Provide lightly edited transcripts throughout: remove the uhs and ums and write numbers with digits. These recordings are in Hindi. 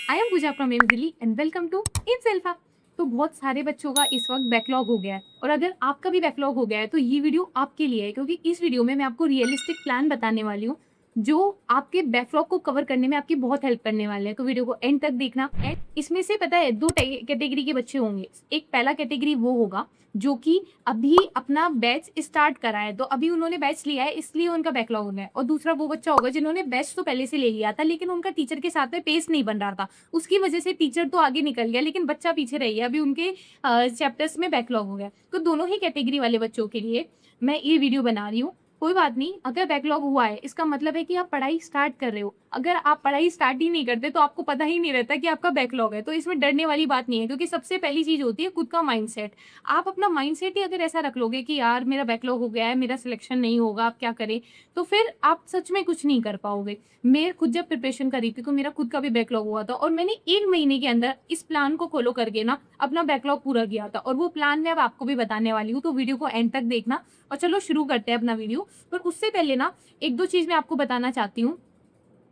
I am Pooja from AIIMS Delhi and welcome to इन सेल्फा। तो बहुत सारे बच्चों का इस वक्त बैकलॉग हो गया है और अगर आपका भी बैकलॉग हो गया है तो ये वीडियो आपके लिए है, क्योंकि इस वीडियो में मैं आपको रियलिस्टिक प्लान बताने वाली हूँ जो आपके बैकलॉग को कवर करने में आपकी बहुत हेल्प करने वाले हैं। तो वीडियो को एंड तक देखना। एंड इसमें से पता है दो कैटेगरी के बच्चे होंगे। एक पहला कैटेगरी वो होगा जो कि अभी अपना बैच स्टार्ट करा है, तो अभी उन्होंने बैच लिया है इसलिए उनका बैकलॉग हो गया है। और दूसरा वो बच्चा होगा जिन्होंने बैच तो पहले से ले लिया था लेकिन उनका टीचर के साथ में पेस नहीं बन रहा था, उसकी वजह से टीचर तो आगे निकल गया लेकिन बच्चा पीछे रह गया, अभी उनके चैप्टर्स में बैकलॉग हो गया। तो दोनों ही कैटेगरी वाले बच्चों के लिए मैं ये वीडियो बना रही हूँ। कोई बात नहीं, अगर बैकलॉग हुआ है इसका मतलब है कि आप पढ़ाई स्टार्ट कर रहे हो। अगर आप पढ़ाई स्टार्ट ही नहीं करते तो आपको पता ही नहीं रहता कि आपका बैकलॉग है। तो इसमें डरने वाली बात नहीं है, क्योंकि सबसे पहली चीज होती है खुद का माइंडसेट। आप अपना माइंडसेट ही अगर ऐसा रख लोगे कि यार मेरा बैकलॉग हो गया है, मेरा सिलेक्शन नहीं होगा, आप क्या करें, तो फिर आप सच में कुछ नहीं कर पाओगे। मैं खुद जब प्रिपरेशन करी थी तो मेरा खुद का भी बैकलॉग हुआ था और मैंने 1 महीने के अंदर इस प्लान को फॉलो करके ना अपना बैकलॉग पूरा किया था। और वो प्लान मैं अब आपको भी बताने वाली हूँ, तो वीडियो को एंड तक देखना। और चलो शुरू करते हैं अपना वीडियो। पर उससे पहले ना एक दो चीज मैं आपको बताना चाहती हूँ।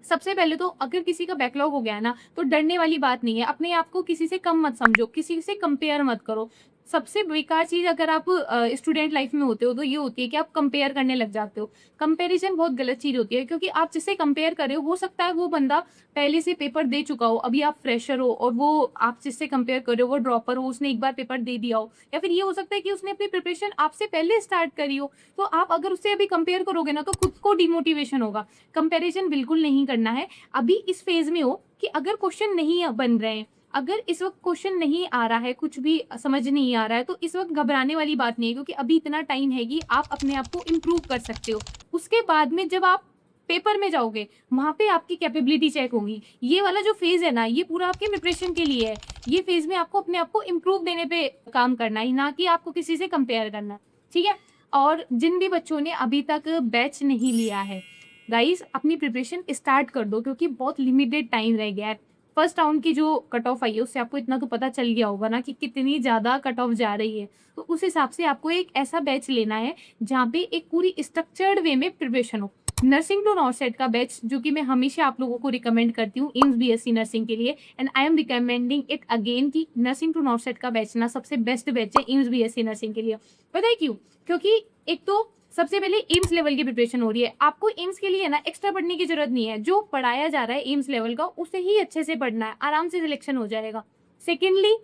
सबसे पहले तो अगर किसी का बैकलॉग हो गया है ना, तो डरने वाली बात नहीं है। अपने आप को किसी से कम मत समझो, किसी से कंपेयर मत करो। सबसे बेकार चीज अगर आप स्टूडेंट लाइफ में होते हो तो ये होती है कि आप कंपेयर करने लग जाते हो। कंपैरिजन बहुत गलत चीज होती है, क्योंकि आप जिससे कंपेयर कर रहे हो सकता है वो बंदा पहले से पेपर दे चुका हो, अभी आप फ्रेशर हो, और वो आप जिससे कंपेयर कर रहे हो वो ड्रॉपर हो, उसने एक बार पेपर दे दिया हो, या फिर ये हो सकता है कि उसने अपनी प्रिपरेशन आपसे पहले स्टार्ट करी हो। तो आप अगर उससे अभी कंपेयर करोगे ना तो खुद को डिमोटिवेशन होगा। कंपैरिजन बिल्कुल नहीं करना है। अभी इस फेज में हो कि अगर क्वेश्चन नहीं बन रहे हैं, अगर इस वक्त क्वेश्चन नहीं आ रहा है, कुछ भी समझ नहीं आ रहा है, तो इस वक्त घबराने वाली बात नहीं है, क्योंकि अभी इतना टाइम है कि आप अपने आप को इम्प्रूव कर सकते हो। उसके बाद में जब आप पेपर में जाओगे वहां पे आपकी कैपेबिलिटी चेक होगी। ये वाला जो फेज है ना, ये पूरा आपके प्रिपरेशन के लिए है। ये फेज में आपको अपने आप को इम्प्रूव देने पे काम करना है, ना कि आपको किसी से कंपेयर करना है। ठीक है। और जिन भी बच्चों ने अभी तक बैच नहीं लिया है, गाइस अपनी प्रिपरेशन स्टार्ट कर दो, क्योंकि बहुत लिमिटेड टाइम रह गया है। फर्स्ट राउंड की जो कट ऑफ आई है उससे आपको इतना तो पता चल गया होगा ना कि कितनी ज़्यादा कट ऑफ जा रही है। तो उस हिसाब से आपको एक ऐसा बैच लेना है जहाँ पे एक पूरी स्ट्रक्चर्ड वे में प्रिपरेशन हो। नर्सिंग टू नॉर्सेट का बैच जो कि मैं हमेशा आप लोगों को रिकमेंड करती हूँ एम्स बीएससी नर्सिंग के लिए, and I am recommending it again कि नर्सिंग टू नॉर्सेट का बैच ना सबसे बेस्ट बैच है एम्स बीएससी नर्सिंग के लिए। पता है क्यों? क्योंकि एक तो सबसे पहले एम्स लेवल की प्रिपरेशन हो रही है। आपको एम्स के लिए ना एक्स्ट्रा पढ़ने की जरूरत नहीं है, जो पढ़ाया जा रहा है एम्स लेवल का उसे ही अच्छे से पढ़ना है, आराम से सिलेक्शन हो जाएगा। सेकेंडली,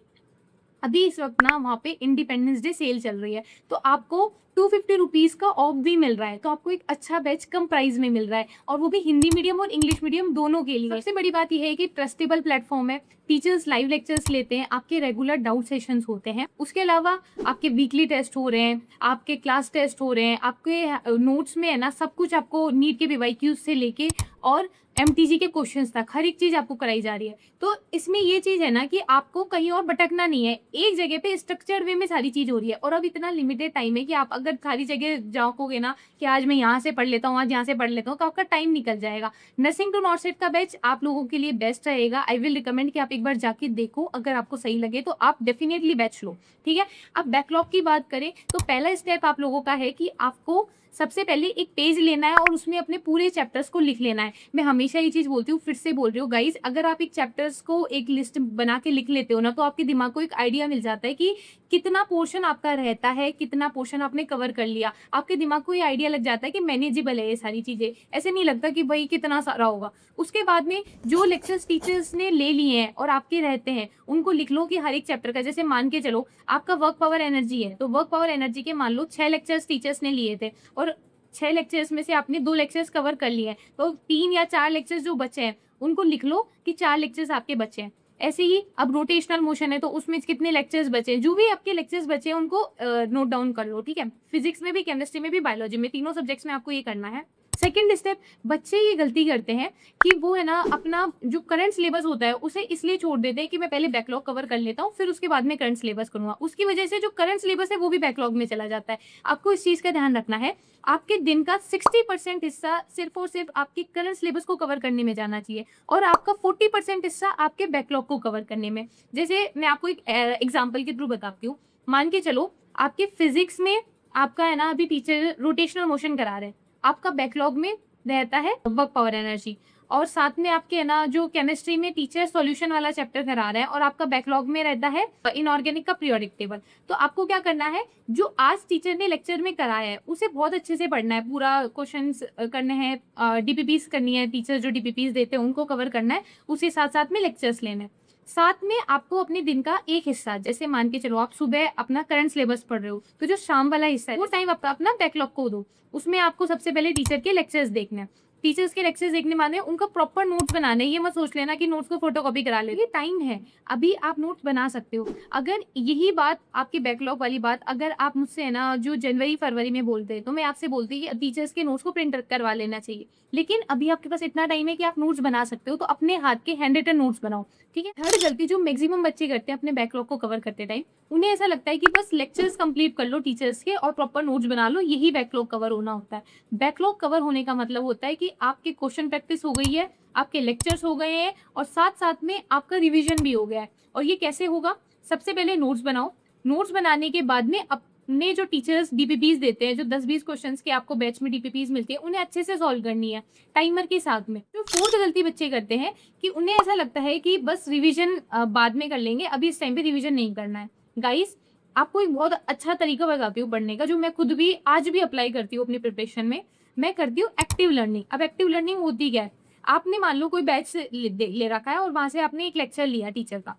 अभी इस वक्त ना वहाँ पे इंडिपेंडेंस डे सेल चल रही है, तो आपको 250 रुपीज का ऑफ भी मिल रहा है। तो आपको एक अच्छा बैच कम प्राइस में मिल रहा है, और वो भी हिंदी मीडियम और इंग्लिश मीडियम दोनों के लिए। सबसे बड़ी बात यह है कि ट्रस्टेबल प्लेटफॉर्म है, टीचर्स लाइव लेक्चर्स लेते हैं, आपके रेगुलर डाउट सेशंस होते हैं, उसके अलावा आपके वीकली टेस्ट हो रहे हैं, आपके क्लास टेस्ट हो रहे हैं, आपके नोट्स में है ना सब कुछ आपको नीट के पीवाईक्यूज से लेके और एमटीजी के क्वेश्चंस तक हर एक चीज आपको कराई जा रही है। तो इसमें ये चीज है ना कि आपको कहीं और भटकना नहीं है, एक जगह पे स्ट्रक्चर्ड वे में सारी चीज हो रही है। और अब इतना लिमिटेड टाइम है कि आप अगर सारी जगह जाओगे ना कि आज मैं यहाँ से पढ़ लेता हूँ, आज यहाँ से पढ़ लेता हूँ, तो आपका टाइम निकल जाएगा। नर्सिंग टू नॉर्सेट का बैच आप लोगों के लिए बेस्ट रहेगा। आई विल रिकमेंड कि आप एक बार जाके देखो, अगर आपको सही लगे तो आप डेफिनेटली बैच लो। ठीक है। अब बैकलॉग की बात करें तो पहला स्टेप आप लोगों का है कि आपको सबसे पहले एक पेज लेना है और उसमें अपने पूरे चैप्टर्स को लिख लेना है। मैं हमेशा ये चीज बोलती हूँ, फिर से बोल रही हूँ गाइज, अगर आप एक चैप्टर्स को एक लिस्ट बना के लिख लेते हो ना, तो आपके दिमाग को एक आइडिया मिल जाता है कि कितना पोर्शन आपका रहता है, कितना पोर्शन आपने कवर कर लिया। आपके दिमाग को ये आइडिया लग जाता है कि मैनेजेबल है ये सारी चीजें, ऐसे नहीं लगता कि भाई कितना सारा होगा। उसके बाद में जो लेक्चर्स टीचर्स ने ले लिए हैं और आपके रहते हैं उनको लिख लो कि हर एक चैप्टर का, जैसे मान के चलो आपका वर्क पावर एनर्जी है, तो वर्क पावर एनर्जी के मान लो 6 लेक्चर्स टीचर्स ने लिए थे और 6 लेक्चर्स में से आपने 2 लेक्चर्स कवर कर लिए हैं, तो 3 या 4 लेक्चर्स जो बचे हैं उनको लिख लो कि 4 लेक्चर्स आपके बचे हैं। ऐसे ही अब रोटेशनल मोशन है तो उसमें कितने लेक्चर्स बचे, जो भी आपके लेक्चर्स बचे हैं उनको नोट डाउन कर लो। ठीक है। फिजिक्स में भी, केमिस्ट्री में भी, बायोलॉजी में, तीनों सब्जेक्ट्स में आपको ये करना है। सेकेंड स्टेप, बच्चे ये गलती करते हैं कि वो है ना अपना जो करंट सिलेबस होता है उसे इसलिए छोड़ देते हैं कि मैं पहले बैकलॉग कवर कर लेता हूँ फिर उसके बाद में करंट सिलेबस करूंगा। उसकी वजह से जो करंट सिलेबस है वो भी बैकलॉग में चला जाता है। आपको इस चीज का ध्यान रखना है, आपके दिन का 60% हिस्सा सिर्फ और सिर्फ आपके करंट सिलेबस को कवर करने में जाना चाहिए और आपका 40% हिस्सा आपके बैकलॉग को कवर करने में। जैसे मैं आपको एक एग्जाम्पल के थ्रू बताती हूँ। मान के चलो आपके फिजिक्स में आपका है ना अभी टीचर रोटेशनल मोशन करा रहे हैं, आपका बैकलॉग में रहता है वर्क पावर एनर्जी, और साथ में आपके है ना जो केमिस्ट्री में टीचर सॉल्यूशन वाला चैप्टर करा रहे हैं और आपका बैकलॉग में रहता है इनऑर्गेनिक का पीरियोडिक टेबल। तो आपको क्या करना है, जो आज टीचर ने लेक्चर में कराया है उसे बहुत अच्छे से पढ़ना है, पूरा क्वेश्चंस करने हैं, डीपीपीस करनी है, टीचर जो डीपीपीस देते हैं उनको कवर करना है, उसके साथ साथ में लेक्चर्स लेने हैं। साथ में आपको अपने दिन का एक हिस्सा, जैसे मान के चलो आप सुबह अपना करंट सिलेबस पढ़ रहे हो, तो जो शाम वाला हिस्सा है वो टाइम अपना बैकलॉग को दो। उसमें आपको सबसे पहले टीचर के लेक्चर्स देखने हैं। टीचर्स के लेक्चर्स देखने माने उनका प्रॉपर नोट्स बनाने, ये मत सोच लेना कि नोट्स को फोटोकॉपी करा ले, ये टाइम है, अभी आप नोट्स बना सकते हो। अगर यही बात आपकी बैकलॉग वाली बात अगर आप मुझसे है ना जो जनवरी फरवरी में बोलते हैं, तो मैं आपसे बोलती कि टीचर्स के नोट्स को प्रिंट करवा लेना चाहिए। लेकिन अभी आपके पास इतना टाइम है कि आप नोट्स बना सकते हो, तो अपने हाथ के हैंड रिटन नोट्स बनाओ, ठीक है। थर्ड गलती जो मैक्सिमम बच्चे करते हैं अपने बैकलॉग को कवर करते टाइम, उन्हें ऐसा लगता है कि बस लेक्चर्स कंप्लीट कर लो टीचर्स के और प्रॉपर नोट्स बना लो, यही बैकलॉग कवर होना होता है। बैकलॉग कवर होने का मतलब होता है कि आपके क्वेश्चन प्रैक्टिस हो गई है, आपके लेक्चर्स हो गए हैं और साथ साथ में आपका रिवीजन भी हो गया है। और ये कैसे होगा, सबसे पहले नोट्स बनाओ। नोट्स बनाने के बाद में अपने जो टीचर्स डीपीपीस देते हैं, जो 10-20 क्वेश्चंस के आपको बैच में डीपीपीस मिलती है, उन्हें अच्छे से सॉल्व करनी है टाइमर के साथ में। जो फोर्थ गलती बच्चे करते हैं कि उन्हें ऐसा लगता है कि बस रिवीजन बाद में कर लेंगे, अभी इस टाइम पे रिवीजन नहीं करना है। गाइस, आपको एक बहुत अच्छा तरीका बताती हूँ पढ़ने का, जो मैं खुद भी आज भी अप्लाई करती हूँ अपनी प्रिपरेशन में। मैं करती हूँ एक्टिव लर्निंग। अब एक्टिव लर्निंग होती क्या है, आपने मान लो कोई बैच ले रखा है और वहां से आपने एक लेक्चर लिया टीचर का।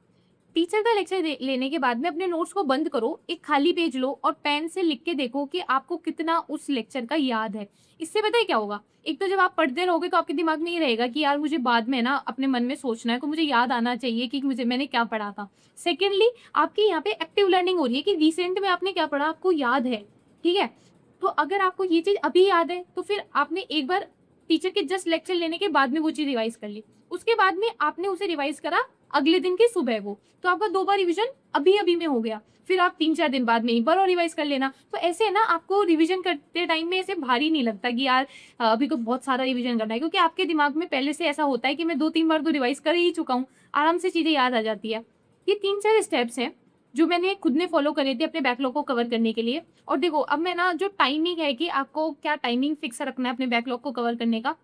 टीचर का लेक्चर लेने के बाद में अपने नोट्स को बंद करो, एक खाली पेज लो और पेन से लिख के देखो कि आपको कितना उस लेक्चर का याद है। इससे पता है क्या होगा, एक तो जब आप पढ़ते रहोगे तो आपके दिमाग में ये रहेगा कि यार मुझे बाद में ना अपने मन में सोचना है, तो मुझे याद आना चाहिए कि मैंने क्या पढ़ा था। सेकेंडली, आपकी यहाँ पे एक्टिव लर्निंग हो रही है कि रिसेंट में आपने क्या पढ़ा आपको याद है, ठीक है। तो अगर आपको ये चीज अभी याद है तो फिर आपने एक बार टीचर के जस्ट लेक्चर लेने के बाद में वो चीज रिवाइज कर ली, उसके बाद में आपने उसे रिवाइज करा अगले दिन की सुबह को, तो आपका 2 बार रिवीजन अभी अभी में हो गया। फिर आप 3-4 दिन बाद में एक बार और रिवाइज कर लेना। तो ऐसे है ना आपको रिवीजन करते टाइम में ऐसे भारी नहीं लगता कि यार अभी तो बहुत सारा रिवीजन करना है, क्योंकि आपके दिमाग में पहले से ऐसा होता है कि मैं 2-3 बार तो रिवाइज कर ही चुका हूँ, आराम से चीजें याद आ जाती है। ये 3-4 स्टेप्स हैं जो मैंने खुद ने फॉलो करे थे अपने बैकलॉग को कवर करने के लिए। और देखो, अब मैं ना जो टाइमिंग है कि आपको क्या टाइमिंग फिक्स रखना है अपने बैकलॉग को कवर करने का,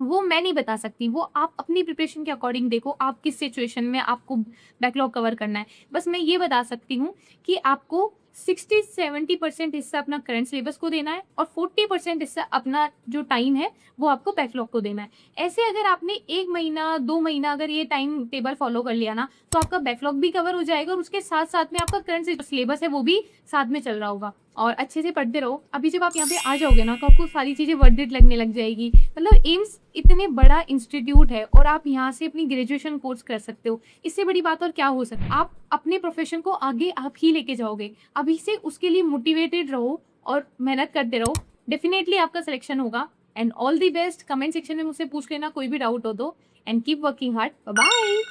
वो मैं नहीं बता सकती, वो आप अपनी प्रिपरेशन के अकॉर्डिंग देखो, आप किस सिचुएशन में आपको बैकलॉग कवर करना है। बस मैं ये बता सकती हूँ कि आपको 60-70% हिस्सा अपना करंट सिलेबस को देना है और 40% हिस्सा अपना जो टाइम है वो आपको बैकलॉग को देना है। ऐसे अगर आपने 1 महीना 2 महीना अगर ये टाइम टेबल फॉलो कर लिया ना, तो आपका बैकलॉग भी कवर हो जाएगा और उसके साथ साथ में आपका करंट सिलेबस है वो भी साथ में चल रहा होगा। और अच्छे से पढ़ते रहो। अभी जब आप यहाँ पे आ जाओगे ना, तो आपको सारी चीज़ें वर्थ इट लगने लग जाएगी। मतलब एम्स इतने बड़ा इंस्टीट्यूट है और आप यहाँ से अपनी ग्रेजुएशन कोर्स कर सकते हो, इससे बड़ी बात और क्या हो सकती है। आप अपने प्रोफेशन को आगे आप ही लेके जाओगे, अभी से उसके लिए मोटिवेटेड रहो और मेहनत करते रहो, डेफिनेटली आपका सिलेक्शन होगा। And all the best. Comment section में मुझसे पूछ लेना कोई भी डाउट हो तो, and keep working hard. Bye.